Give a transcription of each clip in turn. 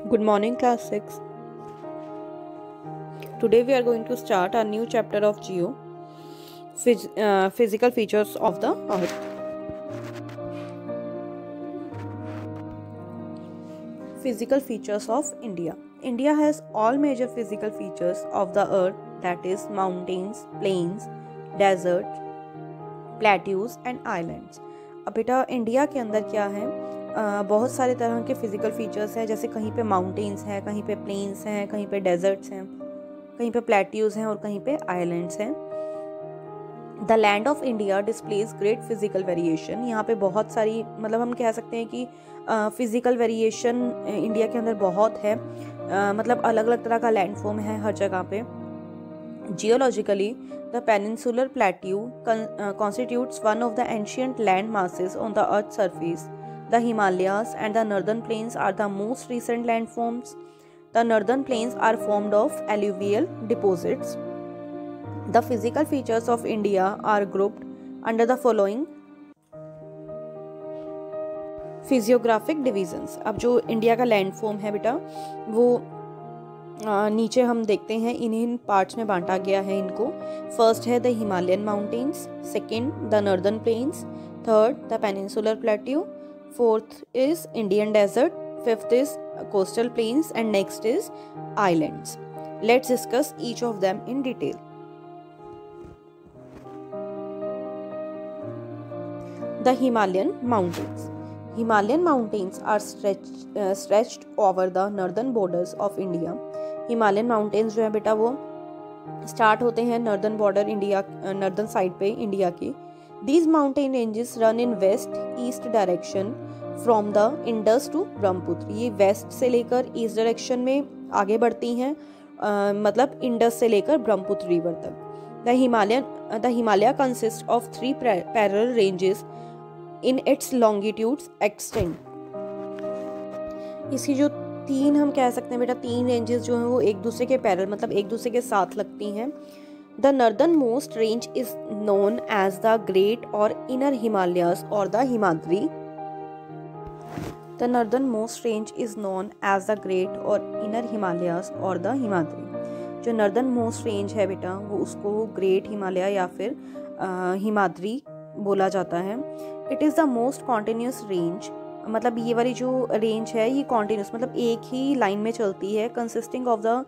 Good morning, class 6. Today we are going to start a new chapter of Geo, physical features of the Earth. Physical features of India. India has all major physical features of the Earth, that is mountains, plains, deserts, plateaus and islands. अब बेटा India के अंदर क्या है, बहुत सारे तरह के फिजिकल फीचर्स हैं, जैसे कहीं पे माउंटेन्स हैं, कहीं पे प्लेन्स हैं, कहीं पे डेजर्ट्स हैं, कहीं पे प्लेट्यूज हैं और कहीं पे आइलैंड्स हैं. The land of India displays great physical variation. यहाँ पे बहुत सारी मतलब हम कह सकते हैं कि फिजिकल वेरिएशन इंडिया के अंदर बहुत है. मतलब अलग अलग तरह का लैंडफॉर्म है हर जगह पे. Geologically the peninsular plateau constitutes one of the ancient land masses on the Earth's surface. The Himalayas and the northern plains are the most recent landforms. The northern plains are formed of alluvial deposits. The physical features of India are grouped under the following physiographic divisions. अब जो India का landform है बेटा वो नीचे हम देखते हैं इन पार्ट्स में बांटा गया है इनको. फर्स्ट है the Himalayan mountains, second the northern plains, third the peninsular plateau, fourth is Indian desert, fifth is coastal plains and next is islands. Let's discuss each of them in detail. The Himalayan mountains. Himalayan mountains are stretched over the northern borders of India. Himalayan mountains जो है बेटा वो start होते हैं northern border India, northern side पे India के. These mountain ranges run in west east direction from the Indus to Brahmaputra. ये waste से लेकर ईस्ट डायरेक्शन में आगे बढ़ती हैं, मतलब इंडस से लेकर ब्रह्मपुत्र रिवर तक. The Himalaya consists of three parallel ranges in its longitudes extent. इसकी जो तीन हम कह सकते हैं बेटा तीन रेंजेस जो हैं वो एक दूसरे के पैरेलल मतलब एक दूसरे के साथ लगती हैं. The northernmost range is known as the great और इनर हिमालयास और the Himadri. The northernmost range is known as the great और इनर हिमालयास और द हिमाद्री. जो नॉर्दर्न मोस्ट रेंज है बेटा वो उसको ग्रेट हिमालय या फिर हिमाद्री बोला जाता है. It is the most continuous range. मतलब ये वाली जो रेंज है ये कॉन्टिन्यूस मतलब एक ही लाइन में चलती है. Consisting of the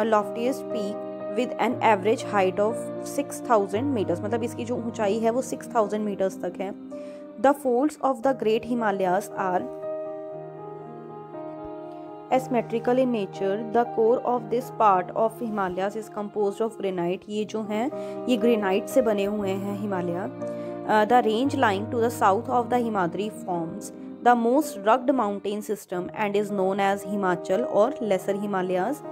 loftiest peak with an average height of 6000 metres. मतलब इसकी जो ऊंचाई है वो 6000 मीटर्स तक है. The folds of the great Himalayas are asymmetrical in nature. The core of this part of Himalayas is composed of granite. ये जो हैं ये ग्रेनाइट से बने हुए हैं Himalaya. The range lying to the south of the Himadri forms the most rugged mountain system and is known as Himachal और Lesser Himalayas.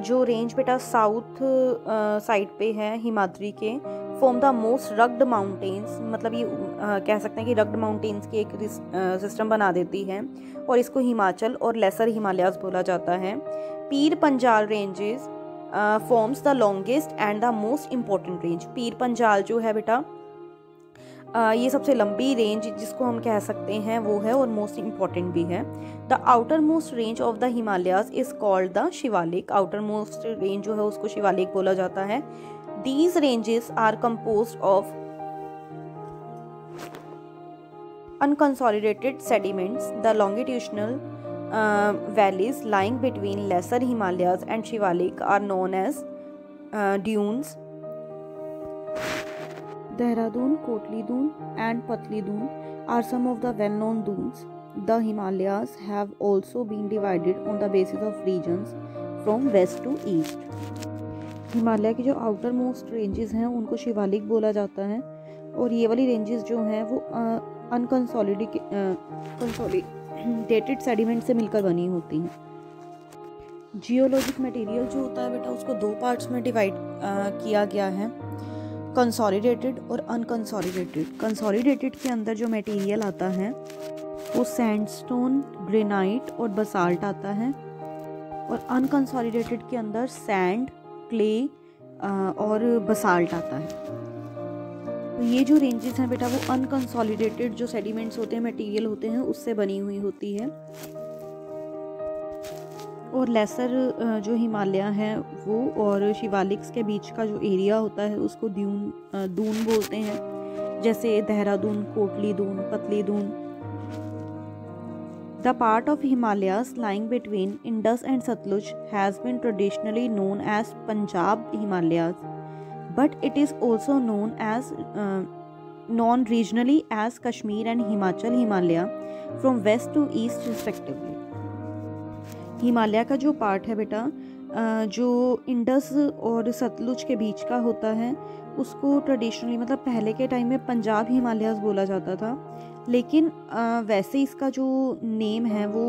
जो रेंज बेटा साउथ साइड पे है हिमाद्री के form the most rugged mountains. मतलब ये कह सकते हैं कि रग्ड माउंटेन्स की एक सिस्टम बना देती है और इसको हिमाचल और लेसर हिमालयास बोला जाता है. Pir Panjal ranges forms the longest and the most important range. Pir Panjal जो है बेटा ये सबसे लंबी रेंज जिसको हम कह सकते हैं वो है और मोस्ट इम्पॉर्टेंट भी है. The outer most range of the Himalayas is called the Shivalik. Outer most range जो है उसको शिवालिक बोला जाता है. These ranges are composed of unconsolidated sediments. The longitudinal valleys lying between Lesser Himalayas and Shivalik are known as dunes. Dehradun, Kotli Dun and Patli Dun are some of the well-known dunes. The Himalayas have also been divided on the basis of regions from west to east. Himalaya की जो outer most ranges हैं उनको शिवालिक बोला जाता है और ये वाली रेंजेस जो हैं वो कंसोलिडेटेड सेडिमेंट से मिलकर बनी होती हैं. जियोलॉजिक मटेरियल जो होता है बेटा उसको दो पार्ट्स में डिवाइड किया गया है, कंसोलिडेटेड और अनकंसोलिडेटेड. कंसोलिडेटेड के अंदर जो मटेरियल आता है वो सैंडस्टोन, ग्रेनाइट और बसाल्ट आता है और अनकंसोलिडेटेड के अंदर सैंड, क्ले और बसाल्ट आता है. तो ये जो रेंजेस हैं बेटा वो अनकंसोलिडेटेड जो सेडिमेंट्स होते हैं, मटेरियल होते हैं, उससे बनी हुई होती है। और लेसर जो हिमालय हैं वो और शिवालिक्स के बीच का जो एरिया होता है उसको दून बोलते हैं, जैसे देहरादून, कोटली दून, पतली Doon. The part of Himalayas lying between Indus and Satluj has been traditionally known as Punjab Himalayas, but it is also known as non-regionally as Kashmir and Himachal Himalaya from west to east respectively. Himalaya का जो part है बेटा जो Indus और सतलुज के बीच का होता है उसको ट्रेडिशनली मतलब पहले के टाइम में पंजाब हिमालयास बोला जाता था, लेकिन वैसे इसका जो नेम है वो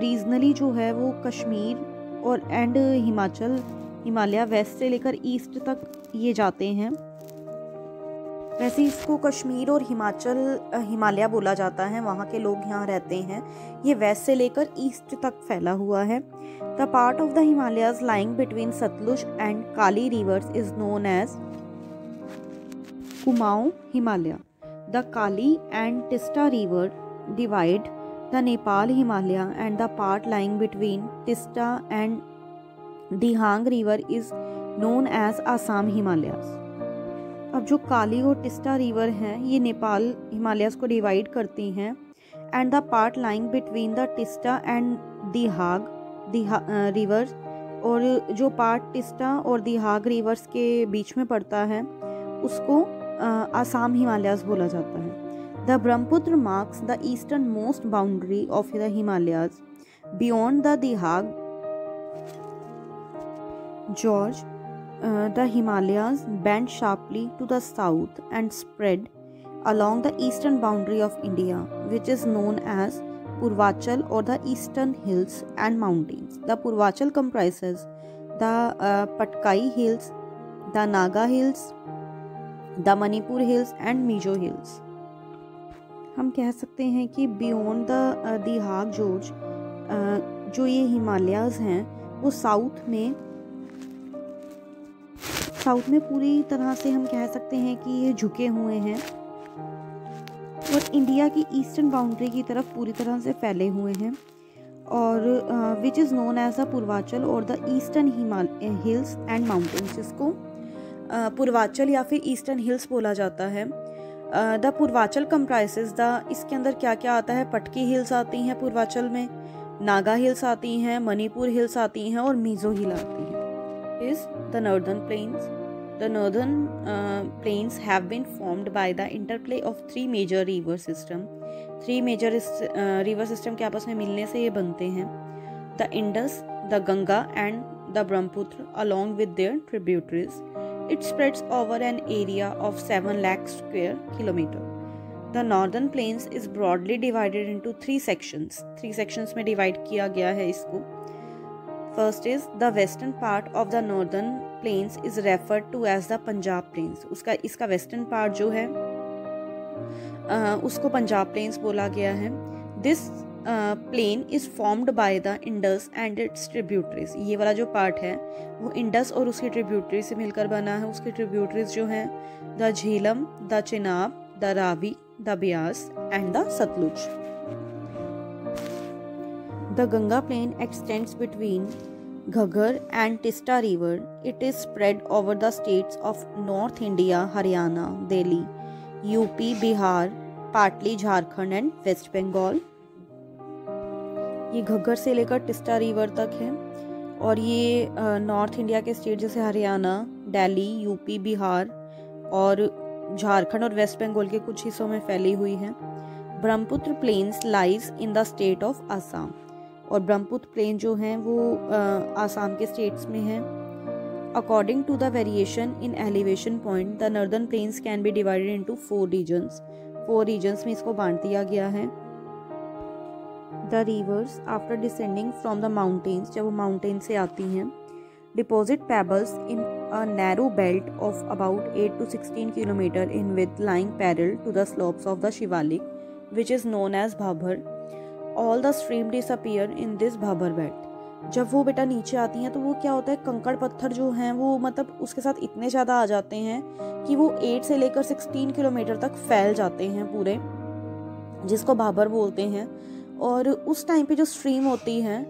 रीजनली जो है वो कश्मीर और एंड हिमाचल हिमालय वेस्ट से लेकर ईस्ट तक ये जाते हैं। वैसे इसको कश्मीर और हिमाचल हिमालय बोला जाता है, वहाँ के लोग यहाँ रहते हैं। ये वेस्ट से लेकर ईस्ट तक फैला हुआ है। The part of the Himalayas lying between Sutlej and Kali rivers is known as Kumaon Himalaya. The Kali and Teesta river divide the Nepal Himalaya and the part lying between Teesta and Dihang river is known as Assam Himalayas. अब जो काली और टिस्टा रिवर हैं ये नेपाल हिमालयास को डिवाइड करती हैं, and the part lying between the Teesta and Dihang rivers, और जो पार्ट टिस्टा और दिहाग रिवर्स के बीच में पड़ता है उसको आसाम हिमालयास बोला जाता है। The Brahmaputra marks the eastern most boundary of the Himalayas beyond the Dihang gorge. The Himalayas bend sharply to the south and spread along the eastern boundary of India, which is known as Purvachal or the Eastern Hills and Mountains. The Purvachal comprises the Patkai Hills, the Naga Hills, the Manipur Hills and Mizo Hills. हम कह सकते हैं कि beyond the Dihang George जो ये हिमालयाज हैं वो south में पूरी तरह से हम कह सकते हैं कि ये झुके हुए हैं और इंडिया की ईस्टर्न बाउंड्री की तरफ पूरी तरह से फैले हुए हैं, और which is known as the Purvanchal और the eastern hills and mountains, जिसको पूर्वांचल या फिर ईस्टर्न हिल्स बोला जाता है। द पूर्वांचल कंप्राइसेस द, इसके अंदर क्या क्या आता है, पटकी हिल्स आती हैं पूर्वांचल में, नागा हिल्स आती हैं, मणिपुर हिल्स आती हैं और मिजो हिल आती हैं। Is the northern plains. The northern plains have been formed by the interplay of three major river system. Three major river system के आपस में मिलने से ये बनते हैं। The Indus, the Ganga and the Brahmaputra along with their tributaries. It spreads over an area of 7 lakh square kilometer. The northern plains is broadly divided into three sections. Three sections में divide किया गया है इसको। First is the western part of the northern plains is referred to as the Punjab plains. इसका western part जो है उसको Punjab plains बोला गया है। This plain is formed by the Indus and its tributaries. ये वाला जो part है वो Indus और उसके tributaries से मिलकर बना है। उसके tributaries जो हैं the Jhelum, the Chenab, the Ravi, the Beas and the Sutlej. The Ganga plain extends between Ghaggar and Tista river. It is spread over the states of North India, Haryana, Delhi, UP, Bihar, partly Jharkhand and West Bengal. ये घग्गर से लेकर Teesta river तक है और ये north India के state जैसे Haryana, Delhi, UP, Bihar और झारखंड और वेस्ट बंगाल के कुछ हिस्सों में फैली हुई है। Brahmaputra plains lies in the state of Assam, और ब्रह्मपुत्र प्लेन जो हैं वो आसाम के स्टेट्स में हैं। According to the variation in elevation point the northern plains can be divided into 4 regions. 4 regions में इसको बांट दिया गया है। The rivers after descending from the mountains, जब वो माउंटेन से आती हैं, deposit pebbles in a narrow belt of about 8 to 16 kilometre in width lying parallel to the slopes of the Shivalik which is known as Bhabar. All the stream disappear in this Bhabar belt. जब वो बेटा नीचे आती हैं तो वो क्या होता है, कंकड़ पत्थर जो हैं वो मतलब उसके साथ इतने ज़्यादा आ जाते हैं कि वो 8 से लेकर 16 किलोमीटर तक फैल जाते हैं पूरे, जिसको भाबर बोलते हैं। और उस टाइम पे जो स्ट्रीम होती है,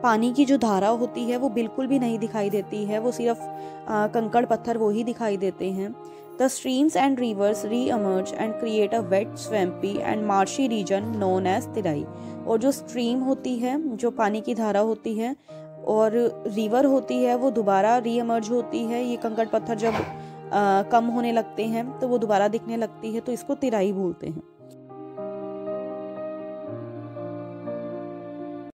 पानी की जो धारा होती है वो बिल्कुल भी नहीं दिखाई देती है, वो सिर्फ कंकड़ पत्थर वो ही दिखाई देते हैं। The streams and rivers re emerge and create a wet swampy and marshy region known as Terai. और जो स्ट्रीम होती है, जो पानी की धारा होती है, और रिवर होती है, वो दोबारा री emerge होती है। ये कंकड़ पत्थर जब कम होने लगते हैं तो वो दोबारा दिखने लगती है, तो इसको तिराई बोलते हैं।